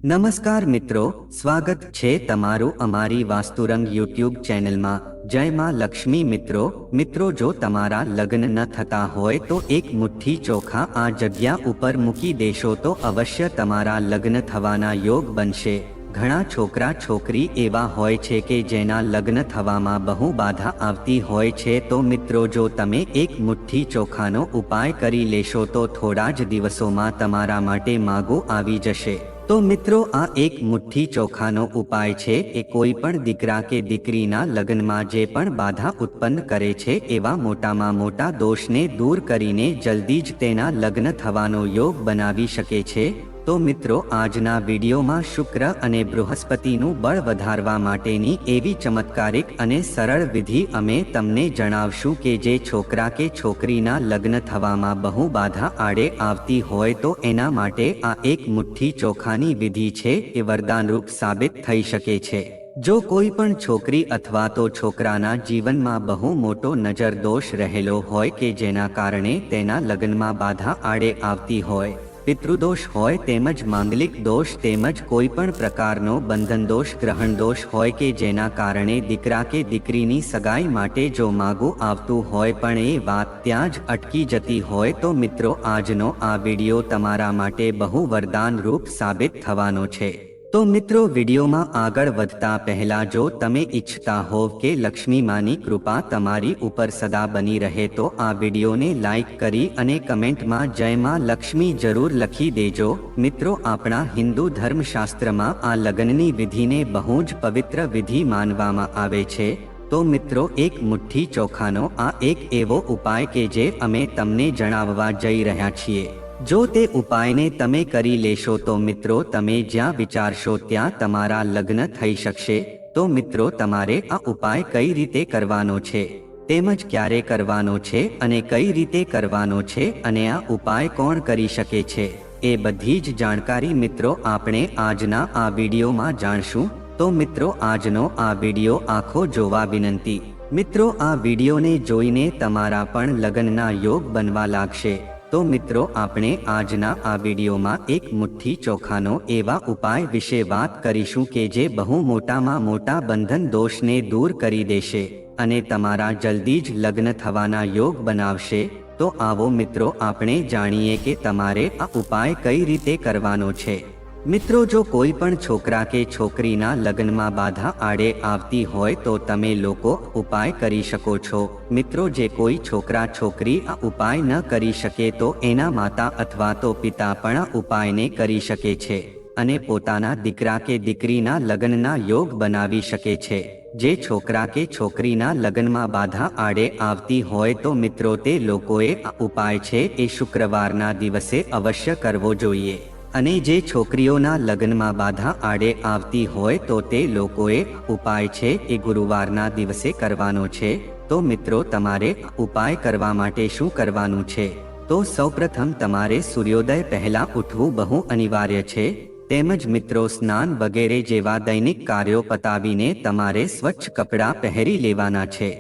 નમસ્કાર મિત્રો, સ્વાગત છે તમારું અમારી વાસ્તુરંગ યુટ્યુબ ચેનલમાં। જય માં લક્ષ્મી। મિત્રો જો તમારા લગ્ન ન થતા હોય તો એક મુઠ્ઠી ચોખા આ જગ્યા ઉપર મૂકી દેશો તો અવશ્ય તમારા લગ્ન થવાના યોગ બનશે। ઘણા છોકરા છોકરી એવા હોય છે કે જેના લગ્ન થવામાં બહુ બાધા આવતી હોય છે, તો મિત્રો જો તમે એક મુઠ્ઠી ચોખાનો ઉપાય કરી લેશો તો થોડા જ દિવસોમાં તમારા માટે માગું આવી જશે। તો મિત્રો આ એક મુઠ્ઠી ચોખાનો ઉપાય છે એ કોઈ પણ દીકરા કે દીકરીના લગ્નમાં જે પણ બાધા ઉત્પન્ન કરે છે એવા મોટામાં મોટા દોષને દૂર કરીને જલ્દી જ તેના લગ્ન થવાનો યોગ બનાવી શકે છે। તો મિત્રો આજના વિડીયોમાં શુક્ર અને બૃહસ્પતિનું બળ વધારવા માટેની એવી ચમત્કારિક અને સરળ વિધિ અમે તમને જણાવશું કે જે છોકરા કે છોકરીના લગ્ન થવામાં બહુ બાધા આડે આવતી હોય તો એના માટે આ એક મુઠ્ઠી ચોખાની વિધિ છે એ વરદાનરૂપ સાબિત થઈ શકે છે। જો કોઈ પણ છોકરી અથવા તો છોકરાના જીવનમાં બહુ મોટો નજર દોષ રહેલો હોય કે જેના કારણે તેના લગ્નમાં બાધા આડે આવતી હોય, પિતૃદોષ હોય તેમજ માંગલિક દોષ તેમજ કોઈ પણ પ્રકારનો બંધન દોષ, ગ્રહણ દોષ હોય કે જેના કારણે દીકરા કે દીકરીની સગાઈ માટે જો માગું આવતું હોય પણ એ વાત ત્યાં જ અટકી જતી હોય તો મિત્રો આજનો આ વિડીયો તમારા માટે બહુ વરદાન રૂપ સાબિત થવાનો છે। તો મિત્રો વિડીયોમાં આગળ વધતા પહેલા જો તમે ઈચ્છતા હોવ કે લક્ષ્મી માની કૃપા તમારી ઉપર સદા બની રહે તો આ વિડીયોને લાઈક કરી અને કમેન્ટમાં જય માં લક્ષ્મી જરૂર લખી દેજો। મિત્રો આપણા હિન્દુ ધર્મશાસ્ત્રમાં આ લગ્નની વિધિને બહુ જ પવિત્ર વિધિ માનવામાં આવે છે। તો મિત્રો એક મુઠ્ઠી ચોખાનો આ એક એવો ઉપાય કે જે અમે તમને જણાવવા જઈ રહ્યા છીએ। જો તે ઉપાયને તમે કરી લેશો તો મિત્રો તમે જ્યાં વિચારશો ત્યાં તમારા લગ્ન થઈ શકશે। તો મિત્રો તમારે આ ઉપાય કઈ રીતે કરવાનો છે તેમજ ક્યારે કરવાનો છે અને કઈ રીતે કરવાનો છે અને આ ઉપાય કોણ કરી શકે છે એ બધી જ જાણકારી મિત્રો આપણે આજના આ વિડીયોમાં જાણશું। તો મિત્રો આજનો આ વિડીયો આખો જોવા વિનંતી। મિત્રો આ વિડીયોને જોઈને તમારા પણ લગ્નના યોગ બનવા લાગશે। તો મિત્રો આપણે આજના આ વિડીયોમાં એક મુઠ્ઠી ચોખાનો એવા ઉપાય વિશે વાત કરીશું કે જે બહુ મોટામાં મોટા બંધન દોષને દૂર કરી દેશે અને તમારા જલ્દી જ લગ્ન થવાના યોગ બનાવશે। તો આવો મિત્રો આપણે જાણીએ કે તમારે આ ઉપાય કઈ રીતે કરવાનો છે। મિત્રો જો કોઈ પણ છોકરા કે છોકરીના લગ્નમાં બાધા આડે આવતી હોય તો તમે લોકો ઉપાય કરી શકો છો। મિત્રો જે કોઈ છોકરા છોકરી આ ઉપાય ન કરી શકે તો એના માતા અથવા તો પિતા પણ આ ઉપાયને કરી શકે છે અને પોતાના દીકરા કે દીકરીના લગ્નના યોગ બનાવી શકે છે। જે છોકરા કે છોકરીના લગ્નમાં બાધા આડે આવતી હોય તો મિત્રો તે લોકોએ આ ઉપાય છે એ શુક્રવારના દિવસે અવશ્ય કરવો જોઈએ અને જે છોકરીઓના લગ્નમાં બાધા આડે આવતી હોય તો તે લોકોએ ઉપાય છે એ ગુરુવારના દિવસે કરવાનો છે। તો મિત્રો તમારે ઉપાય કરવા માટે શું કરવાનું છે? તો સૌપ્રથમ તમારે સૂર્યોદય પહેલા ઉઠવું બહુ અનિવાર્ય છે। તેમજ મિત્રો સ્નાન વગેરે જેવા દૈનિક કાર્યો પતાવીને તમારે સ્વચ્છ કપડાં પહેરી લેવાના છે।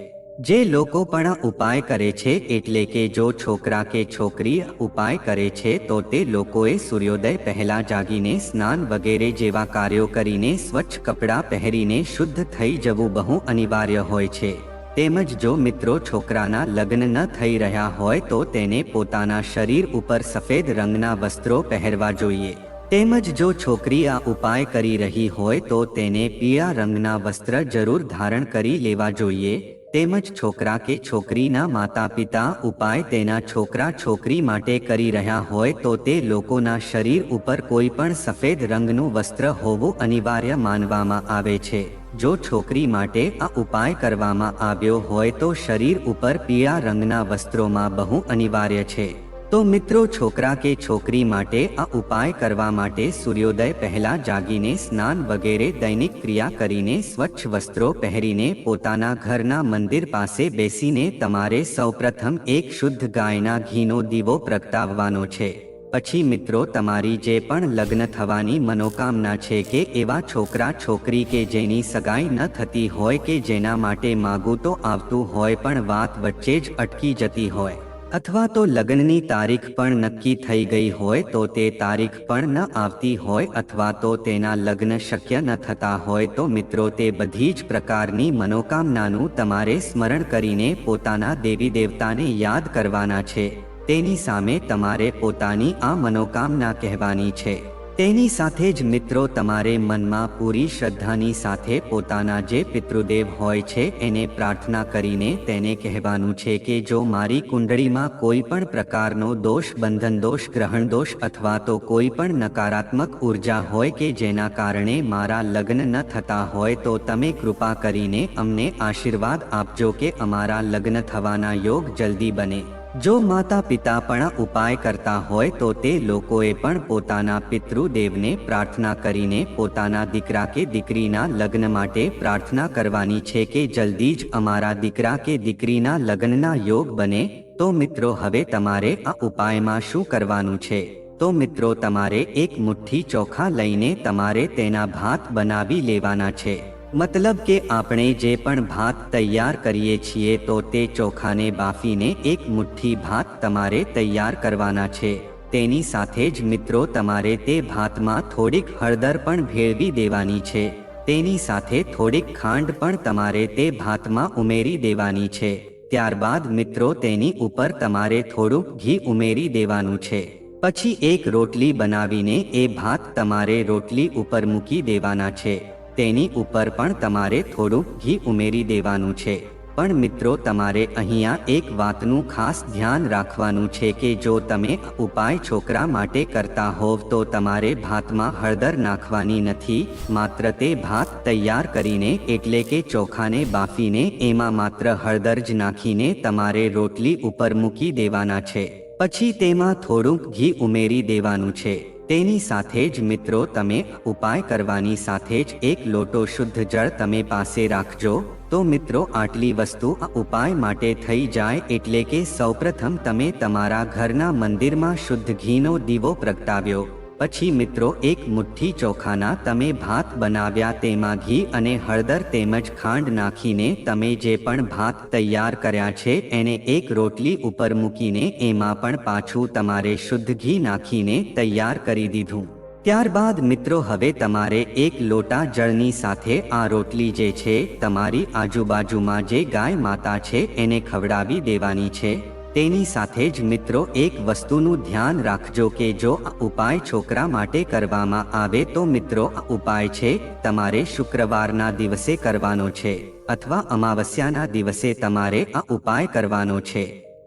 જે લોકો પણ આ ઉપાય કરે છે એટલે કે જો છોકરા કે છોકરી ઉપાય કરે છે તો તે લોકોએ સૂર્યોદય પહેલા જાગીને સ્નાન વગેરે જેવા કાર્યો કરીને સ્વચ્છ કપડાં પહેરીને શુદ્ધ થઈ જવું બહુ અનિવાર્ય હોય છે। તેમજ જો મિત્રો છોકરાના લગ્ન ન થઈ રહ્યા હોય તો તેને પોતાના શરીર ઉપર સફેદ રંગના વસ્ત્રો પહેરવા જોઈએ। તેમજ જો છોકરી આ ઉપાય કરી રહી હોય તો તેને પીળા રંગના વસ્ત્ર જરૂર ધારણ કરી લેવા જોઈએ। તેમજ છોકરા કે છોકરીના માતા પિતા ઉપાય તેના છોકરા છોકરી માટે કરી રહ્યા હોય તો તે લોકોના શરીર ઉપર કોઈ પણ સફેદ રંગનું વસ્ત્ર હોવું અનિવાર્ય માનવામાં આવે છે। જો છોકરી માટે આ ઉપાય કરવામાં આવ્યો હોય તો શરીર ઉપર પીળા રંગના વસ્ત્રોમાં બહુ અનિવાર્ય છે। તો મિત્રો છોકરા કે છોકરી માટે આ ઉપાય કરવા માટે સૂર્યોદય પહેલા જાગીને સ્નાન વગેરે દૈનિક ક્રિયા કરીને સ્વચ્છ વસ્ત્રો પહેરીને પોતાના ઘરના મંદિર પાસે બેસીને તમારે સૌપ્રથમ એક શુદ્ધ ગાયના ઘીનો દીવો પ્રગટાવવાનો છે। પછી મિત્રો તમારી જે પણ લગ્ન થવાની મનોકામના છે કે એવા છોકરા છોકરી કે જેની સગાઈ ન થતી હોય કે જેના માટે માગું તો આવતું હોય પણ વાત વચ્ચે જ અટકી જતી હોય અથવા તો લગ્નની તારીખ પણ નક્કી થઈ ગઈ હોય તો તે તારીખ પણ ન આવતી હોય અથવા તો તેના લગ્ન શક્ય ન થતા હોય તો મિત્રો તે બધી જ પ્રકારની મનોકામનાનું તમારે સ્મરણ કરીને પોતાના દેવી દેવતાને યાદ કરવાના છે. તેની સામે તમારે પોતાની આ મનોકામના કહેવાની છે. તેની સાથે જ મિત્રો તમારે મનમાં પૂરી શ્રદ્ધાની સાથે પોતાના જે પિતૃદેવ હોય છે એને પ્રાર્થના કરીને તેને કહેવાનું છે કે જો મારી કુંડળીમાં કોઈ પણ પ્રકારનો દોષ, બંધન દોષ, ગ્રહણ દોષ અથવા તો કોઈ પણ નકારાત્મક ઉર્જા હોય કે જેના કારણે મારા લગ્ન ન થતા હોય તો તમે કૃપા કરીને અમને આશીર્વાદ આપજો કે અમારા લગ્ન થવાના યોગ જલ્દી બને. જો માતા પિતા પણ ઉપાય કરતા હોય તો તે લોકોએ પણ પોતાના પિતૃદેવને પ્રાર્થના કરીને પોતાના દીકરા કે દીકરીના લગ્ન માટે પ્રાર્થના કરવાની છે કે જલ્દી જ અમારા દીકરા કે દીકરીના લગ્નના યોગ બને. તો મિત્રો હવે તમારે આ ઉપાયમાં શું કરવાનું છે? તો મિત્રો તમારે એક મુઠ્ઠી ચોખા લઈને તમારે તેના ભાત બનાવી લેવાના છે. મતલબ કે આપણે જે પણ ભાત તૈયાર કરીએ છીએ તો તે ચોખાને બાફીને એક મુઠ્ઠી ભાત તમારે તૈયાર કરવાના છે. તેની સાથે જ મિત્રો તમારે તે ભાતમાં થોડીક હળદર પણ ભેળવી દેવાની છે. તેની સાથે થોડીક ખાંડ પણ તમારે તે ભાતમાં ઉમેરી દેવાની છે. ત્યારબાદ મિત્રો તેની ઉપર તમારે થોડુંક ઘી ઉમેરી દેવાનું છે. પછી એક રોટલી બનાવીને એ ભાત તમારે રોટલી ઉપર મૂકી દેવાના છે. તેની ઉપર પણ તમારે થોડું ઘી ઉમેરી દેવાનું છે. પણ મિત્રો તમારે અહીંયા એક વાતનું ખાસ ધ્યાન રાખવાનું છે કે જો તમે ઉપાય છોકરા માટે કરતા હોવ તો તમારે ભાતમાં હળદર નાખવાની નથી. માત્ર તે ભાત તૈયાર કરીને એટલે કે ચોખાને બાફીને એમાં માત્ર હળદર જ નાખીને તમારે રોટલી ઉપર મૂકી દેવાના છે. પછી તેમાં થોડુંક ઘી ઉમેરી દેવાનું છે. તેની સાથે જ મિત્રો તમે ઉપાય કરવાની સાથે જ એક લોટો શુદ્ધ જળ તમે પાસે રાખજો. તો મિત્રો આટલી વસ્તુ આ ઉપાય માટે થઈ જાય એટલે કે સૌપ્રથમ તમે તમારા ઘરના મંદિરમાં શુદ્ધ ઘીનો દીવો પ્રગટાવ્યો. પછી મિત્રો એક મુઠ્ઠી ચોખાના તમે ભાત બનાવ્યા તેમાં ઘી અને હળદર તેમજ ખાંડ નાખીને તમે જે પણ ભાત તૈયાર કર્યા છે એને એક રોટલી ઉપર મૂકીને એમાં પણ પાછું તમારે શુદ્ધ ઘી નાખીને તૈયાર કરી દીધું. ત્યારબાદ મિત્રો હવે તમારે એક લોટા જળની સાથે આ રોટલી જે છે તમારી આજુબાજુમાં જે ગાય માતા છે એને ખવડાવી દેવાની છે. તેની સાથે જ મિત્રો એક વસ્તુનું ધ્યાન રાખજો કે જો આ ઉપાય છોકરા માટે કરવામાં આવે તો મિત્રો આ ઉપાય છે તમારે શુક્રવારના દિવસે કરવાનો છે અથવા અમાવસ્યાના દિવસે તમારે આ ઉપાય કરવાનો છે.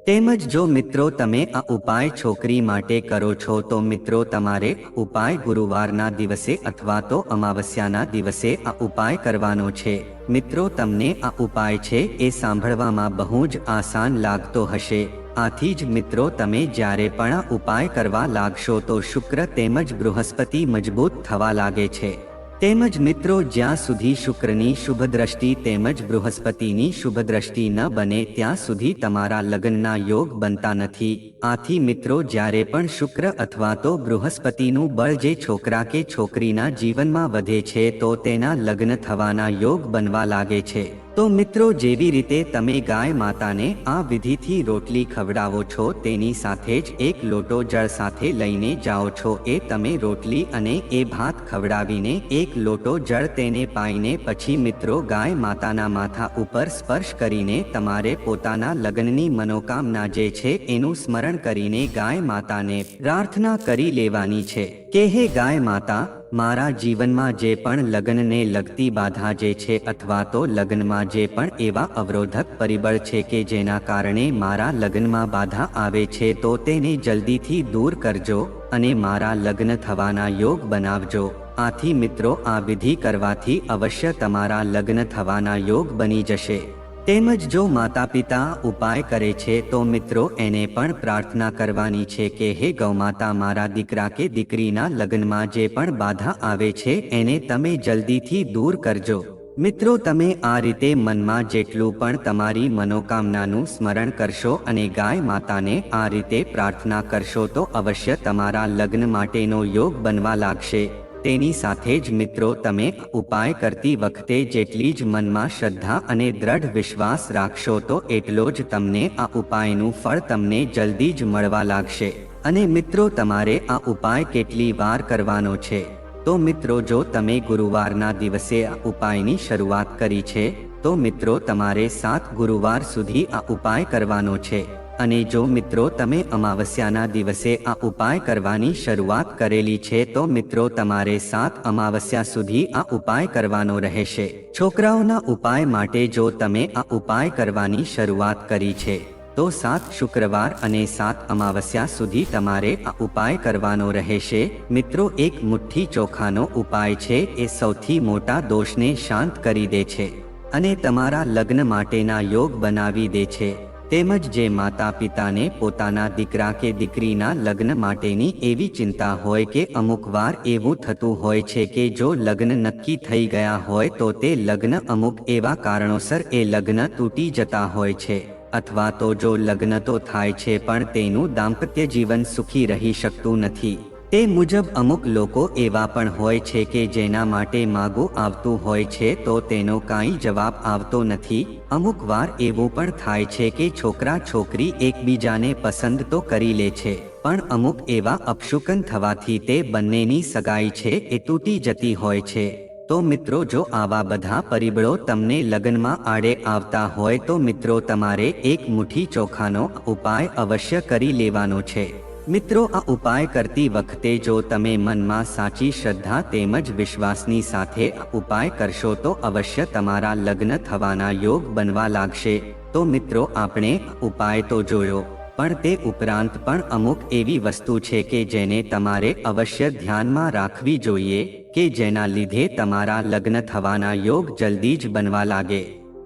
તેમજ જો મિત્રો તમે આ ઉપાય છોકરી માટે કરો છો તો મિત્રો તમારે ઉપાય ગુરુવારના દિવસે અથવા તો અમાવસ્યાના દિવસે આ ઉપાય કરવાનો છે. મિત્રો તમને આ ઉપાય છે એ સાંભળવામાં બહુ જ આસાન લાગતો હશે. આથી જ મિત્રો તમે જ્યારે પણ આ ઉપાય કરવા લાગશો તો શુક્ર તેમજ બૃહસ્પતિ મજબૂત થવા લાગે છે. તેમજ મિત્રો જ્યાં સુધી શુક્રની શુભ દ્રષ્ટિ તેમજ બૃહસ્પતિની શુભ દ્રષ્ટિ ન બને ત્યાં સુધી તમારા લગ્નના યોગ બનતા નથી. આથી મિત્રો જ્યારે પણ શુક્ર અથવા તો બૃહસ્પતિનું બળ જે છોકરા કે છોકરીના જીવનમાં વધે છે તો તેના લગ્ન થવાના યોગ બનવા લાગે છે. તો મિત્રો જેવી રીતે તમે ગાય માતાને આ વિધિથી રોટલી ખવડાવો છો તેની સાથે જ એક લોટો જળ સાથે લઈને જાઓ છો એ તમે રોટલી અને એ ભાત ખવડાવીને એક લોટો જળ તેને પાઈને પછી મિત્રો ગાય માતાના માથા ઉપર સ્પર્શ કરીને તમારે પોતાના લગ્નની મનોકામના જે છે એનું સ્મરણ કરીને ગાય માતાને પ્રાર્થના કરી લેવાની છે કે હે ગાય માતા, મારા જીવનમાં જે પણ લગ્નને લગતી બાધા જે છે અથવા તો લગ્નમાં જે પણ એવા અવરોધક પરિબળ છે કે જેના કારણે મારા લગ્નમાં બાધા આવે છે તો તેને જલ્દીથી દૂર કરજો અને મારા લગ્ન થવાના યોગ બનાવજો. આથી મિત્રો આ વિધિ કરવાથી અવશ્ય તમારા લગ્ન થવાના યોગ બની જશે. તેમજ જો માતા પિતા ઉપાય કરે છે તો મિત્રો એને પણ પ્રાર્થના કરવાની છે કે હે ગૌમાતા, મારા દીકરા કે દીકરીના લગ્નમાં જે પણ બાધા આવે છે એને તમે જલ્દીથી દૂર કરજો. મિત્રો તમે આ રીતે મનમાં જેટલું પણ તમારી મનોકામનાનું સ્મરણ કરશો અને ગાય માતાને આ રીતે પ્રાર્થના કરશો તો અવશ્ય તમારા લગ્ન માટેનો યોગ બનવા લાગશે. તેની સાથે જ મિત્રો તમે ઉપાય કરતી વખતે જેટલી જ મનમાં શ્રદ્ધા અને દ્રઢ વિશ્વાસ રાખશો તો એટલો જ તમને આ ઉપાયનું ફળ તમને જલ્દી જ મળવા લાગશે। અને મિત્રો તમારે આ ઉપાય કેટલી વાર કરવાનો છે? તો મિત્રો જો તમે ગુરુવારના દિવસે આ ઉપાયની શરૂઆત કરી છે તો મિત્રો તમારે 7 ગુરુવાર સુધી આ ઉપાય કરવાનો છે। અને જો મિત્રો તમે અમાવસ્યાના દિવસે આ ઉપાય કરવાની શરૂઆત કરેલી છે તો મિત્રો તમારે 7 અમાવસ્યા સુધી આ ઉપાય કરવાનો રહેશે। છોકરાઓના ઉપાય માટે જો તમે આ ઉપાય કરવાની શરૂઆત કરી છે તો 7 શુક્રવાર અને 7 અમાવસ્યા સુધી તમારે આ ઉપાય કરવાનો રહેશે। મિત્રો એક મુઠ્ઠી ચોખાનો ઉપાય છે એ સૌથી મોટા દોષને શાંત કરી દે છે અને તમારા લગ્ન માટેના યોગ બનાવી દે છે। તેમજ જે માતા પિતાને પોતાના દીકરા કે દીકરીના લગ્ન માટેની એવી ચિંતા હોય કે અમુક વાર એવું થતું હોય છે કે જો લગ્ન નક્કી થઈ ગયા હોય તો તે લગ્ન અમુક એવા કારણોસર એ લગ્ન તૂટી જતા હોય છે, અથવા તો જો લગ્ન તો થાય છે પણ તેનું દાંપત્ય જીવન સુખી રહી શકતું નથી। તે મુજબ અમુક લોકો એવા પણ હોય છે કે જેના માટે માગું આવતું હોય છે તો તેનો કાંઈ જવાબ આવતો નથી। અમુક વાર એવું પણ થાય છે કે છોકરા છોકરી એકબીજાને પસંદ તો કરી લે છે પણ અમુક એવા અપશુકન થવાથી તે બંનેની સગાઈ છે એ તૂટી જતી હોય છે। તો મિત્રો જો આવા બધા પરિબળો તમને લગ્નમાં આડે આવતા હોય તો મિત્રો તમારે એક મુઠ્ઠી ચોખાનો ઉપાય અવશ્ય કરી લેવાનો છે। મિત્રો આ ઉપાય કરતી વખતે જો તમે મનમાં સાચી શ્રદ્ધા તેમજ વિશ્વાસની સાથે આ ઉપાય કરશો તો અવશ્ય તમારા લગ્ન થવાના યોગ બનવા લાગશે। તો મિત્રો આપણે ઉપાય તો જોયો પણ તે ઉપરાંત પણ અમુક એવી વસ્તુ છે કે જેને તમારે અવશ્ય ધ્યાનમાં રાખવી જોઈએ કે જેના લીધે તમારા લગ્ન થવાના યોગ જલ્દી જ બનવા લાગે।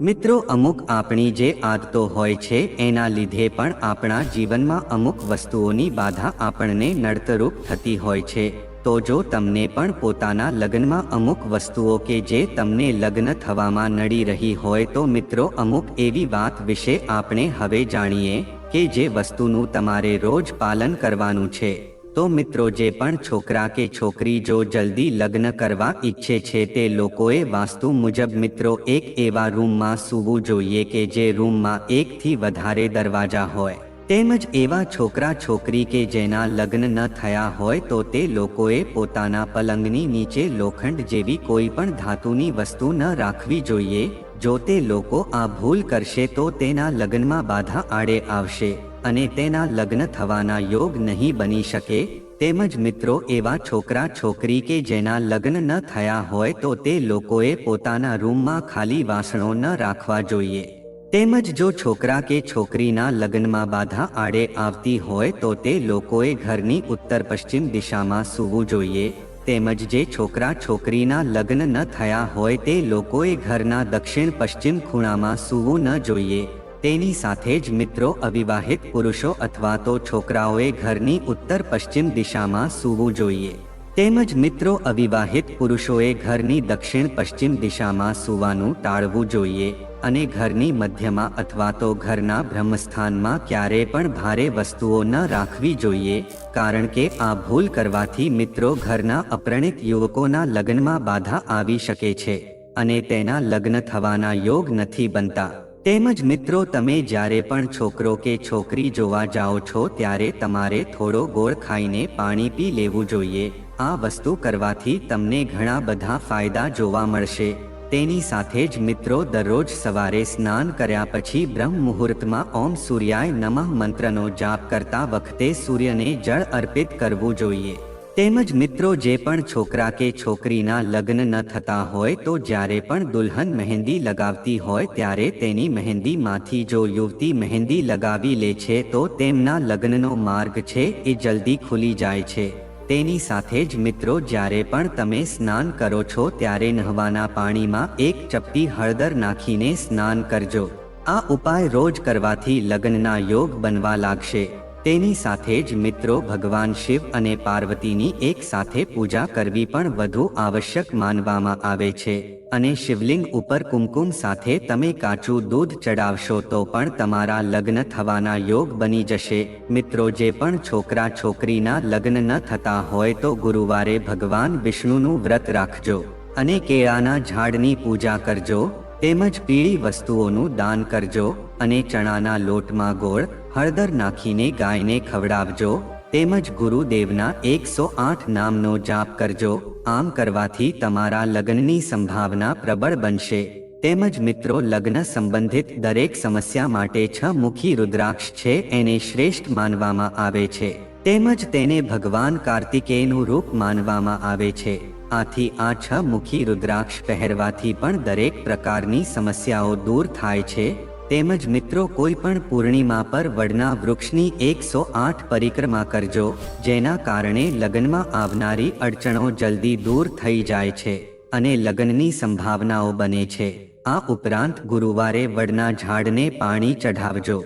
મિત્રો અમુક આપણી જે આદતો હોય છે એના લીધે પણ આપણા જીવનમાં અમુક વસ્તુઓની બાધા આપણને નડતરૂપ થતી હોય છે। તો જો તમને પણ પોતાના લગ્નમાં અમુક વસ્તુઓ કે જે તમને લગ્ન થવામાં નડી રહી હોય તો મિત્રો અમુક એવી વાત વિશે આપણે હવે જાણીએ કે જે વસ્તુનું તમારે રોજ પાલન કરવાનું છે। તો મિત્રો જે પણ છોકરા કે છોકરી જો જલ્દી લગ્ન કરવા ઈચ્છે છે તે લોકોએ વાસ્તુ મુજબ મિત્રો એક એવા રૂમમાં સૂવું જોઈએ કે જે રૂમમાં એકથી વધારે દરવાજા હોય। તેમજ એવા છોકરા છોકરી કે જેના લગ્ન ન થયા હોય તો તે લોકોએ પોતાના પલંગની નીચે લોખંડ જેવી કોઈ પણ ધાતુની વસ્તુ ન રાખવી જોઈએ। જો તે લોકો આ ભૂલ કરશે તો તેના લગ્નમાં બાધા આડે આવશે અને તેના લગ્ન થવાના યોગ નહીં બની શકે। તેમજ મિત્રો એવા છોકરા છોકરી કે જેના લગ્ન ન થયા હોય તો તે લોકોએ પોતાના રૂમમાં ખાલી વાસણો ન રાખવા જોઈએ। તેમજ જો છોકરા કે છોકરીના લગ્નમાં બાધા આડે આવતી હોય તો તે લોકોએ ઘરની ઉત્તર પશ્ચિમ દિશામાં સૂવું જોઈએ। તેમજ જે છોકરા છોકરીના લગ્ન ન થયા હોય તે લોકોએ ઘરના દક્ષિણ પશ્ચિમ ખૂણામાં સૂવું ન જોઈએ। તેની સાથે જ મિત્રો અવિવાહિત પુરુષો અથવા તો છોકરાઓએ ઘરની ઉત્તર પશ્ચિમ દિશામાં સૂવું જોઈએ। તેમજ મિત્રો અવિવાહિત પુરુષોએ ઘરની દક્ષિણ પશ્ચિમ દિશામાં સૂવાનું ટાળવું જોઈએ અને ઘરની મધ્યમાં અથવા તો ઘરના બ્રહ્મસ્થાનમાં ક્યારે પણ ભારે વસ્તુઓ ન રાખવી જોઈએ, કારણ કે આ ભૂલ કરવાથી મિત્રો ઘરના અપ્રણિત યુવકોના લગ્નમાં બાધા આવી શકે છે અને તેના લગ્ન થવાના યોગ નથી બનતા। તેમજ મિત્રો તમે જ્યારે પણ છોકરો કે છોકરી જોવા જાઓ છો ત્યારે તમારે થોડો ગોળ ખાઈને પાણી પી લેવું જોઈએ। આ વસ્તુ કરવાથી તમને ઘણા બધા ફાયદા જોવા મળશે। તેની સાથે જ મિત્રો દરરોજ સવારે સ્નાન કર્યા પછી બ્રહ્મ મુહૂર્તમાં ઓમ સૂર્યાય નમઃ મંત્રનો જાપ કરતા વખતે સૂર્યને જળ અર્પિત કરવું જોઈએ। તેમજ મિત્રો જે પણ છોકરા કે છોકરીના લગ્ન ન થતા હોય તો જ્યારે પણ દુલ્હન મહેંદી લગાવતી હોય ત્યારે તેની મહેંદીમાંથી જો યુવતી મહેંદી લગાવી લે છે તો તેમના લગ્નનો માર્ગ છે એ જલ્દી ખુલી જાય છે। તેની સાથે જ મિત્રો જ્યારે પણ તમે સ્નાન કરો છો ત્યારે નહાવાના પાણીમાં એક ચપટી હળદર નાખીને સ્નાન કરજો। આ ઉપાય રોજ કરવાથી લગ્નના યોગ બનવા લાગશે। તેની સાથે જ મિત્રો ભગવાન શિવ અને પાર્વતીની એક સાથે પૂજા કરવી પણ વધુ આવશ્યક માનવામાં આવે છે અને શિવલિંગ ઉપર કુમકુમ સાથે તમે કાચું દૂધ ચડાવશો તો પણ તમારા લગ્ન થવાના યોગ બની જશે। મિત્રો જે પણ છોકરા છોકરીના લગ્ન ન થતા હોય તો ગુરુવારે ભગવાન વિષ્ણુનું વ્રત રાખજો અને કેળાના ઝાડની પૂજા કરજો તેમજ પીળી વસ્તુઓનું દાન કરજો અને ચણાના લોટમાં ગોળ હળદર નાખીને ગાયને ખવડાવજો તેમજ ગુરુદેવના 108 નામનો જાપ કરજો। આમ કરવાથી તમારા લગ્નની સંભાવના પ્રબળ બનશે। તેમજ મિત્રો લગ્ન સંબંધિત દરેક સમસ્યા માટે 6 મુખી રુદ્રાક્ષ છે એને શ્રેષ્ઠ માનવામાં આવે છે તેમજ તેને ભગવાન કાર્તિકેયનું રૂપ માનવામાં આવે છે। આથી આ 6 મુખી રુદ્રાક્ષ પહેરવાથી પણ દરેક પ્રકારની સમસ્યાઓ દૂર થાય છે। તેમજ મિત્રો કોઈ પણ પૂર્ણિમા પર વડના વૃક્ષની 108 પરિક્રમા કરજો જેના કારણે લગ્નમાં આવનારી અડચણો જલ્દી દૂર થઈ જાય છે અને લગ્નની સંભાવનાઓ બને છે। આ ઉપરાંત ગુરુવારે વડના ઝાડને પાણી ચઢાવજો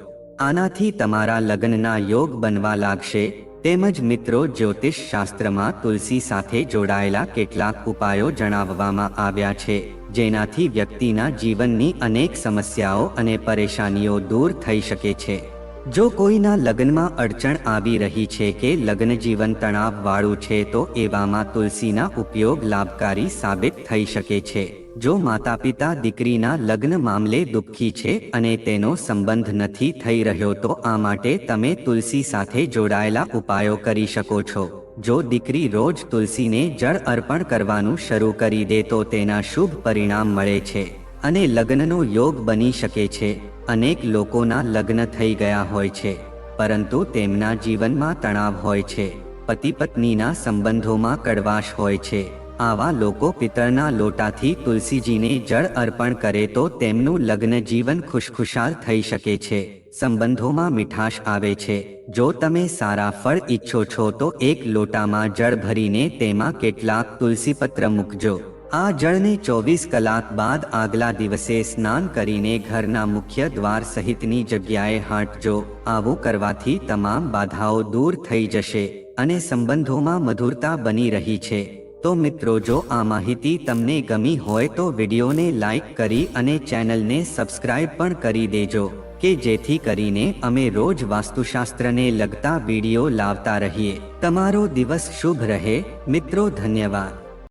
આનાથી તમારા લગ્નના યોગ બનવા લાગશે। તેમજ મિત્રો જ્યોતિષ શાસ્ત્રમાં તુલસી સાથે જોડાયેલા કેટલાક ઉપાયો જણાવવામાં આવ્યા છે જેનાથી વ્યક્તિના જીવનની અનેક સમસ્યાઓ અને પરેશાનીઓ દૂર થઈ શકે છે। જો કોઈના લગ્નમાં અડચણ આવી રહી છે કે લગ્ન જીવન તણાવવાળું છે તો એવામાં તુલસીના ઉપયોગ લાભકારી સાબિત થઈ શકે છે। જો માતા પિતા દીકરીના લગ્ન મામલે દુઃખી છે અને તેનો સંબંધ નથી થઈ રહ્યો તો આ માટે તમે તુલસી સાથે જોડાયેલા ઉપાયો કરી શકો છો। જો દીકરી રોજ તુલસીને જળ અર્પણ કરવાનું શરૂ કરી દે તો તેના શુભ પરિણામ મળે છે અને લગ્નનો યોગ બની શકે છે। અનેક લોકોના લગ્ન થઈ ગયા હોય છે પરંતુ તેમના જીવનમાં તણાવ હોય છે પતિ પત્નીના સંબંધોમાં કડવાશ હોય છે। આવા લોકો પિત્તળના લોટાથી તુલસીજીને જળ અર્પણ કરે તો તેમનું લગ્ન જીવન ખુશખુશાલ થઈ શકે છે સંબંધોમાં મીઠાશ આવે છે। જો તમે સારા ફળ ઈચ્છો છો તો એક લોટામાં જળ ભરીને તેમાં કેટલાક તુલસીપત્ર મૂકજો। આ જળને 24 કલાક બાદ આગલા દિવસે સ્નાન કરીને ઘરના મુખ્ય દ્વાર સહિતની જગ્યાએ હાંટજો। આવું કરવાથી તમામ બાધાઓ દૂર થઈ જશે અને સંબંધોમાં મધુરતા બની રહી છે। તો મિત્રો જો આ માહિતી તમને ગમી હોય તો વિડીયોને લાઈક કરી અને ચેનલને સબસ્ક્રાઇબ પણ કરી દેજો કે જેથી કરીને અમે રોજ વાસ્તુશાસ્ત્રને લગતા વિડીયો લાવતા રહીએ। તમારો દિવસ શુભ રહે મિત્રો, ધન્યવાદ।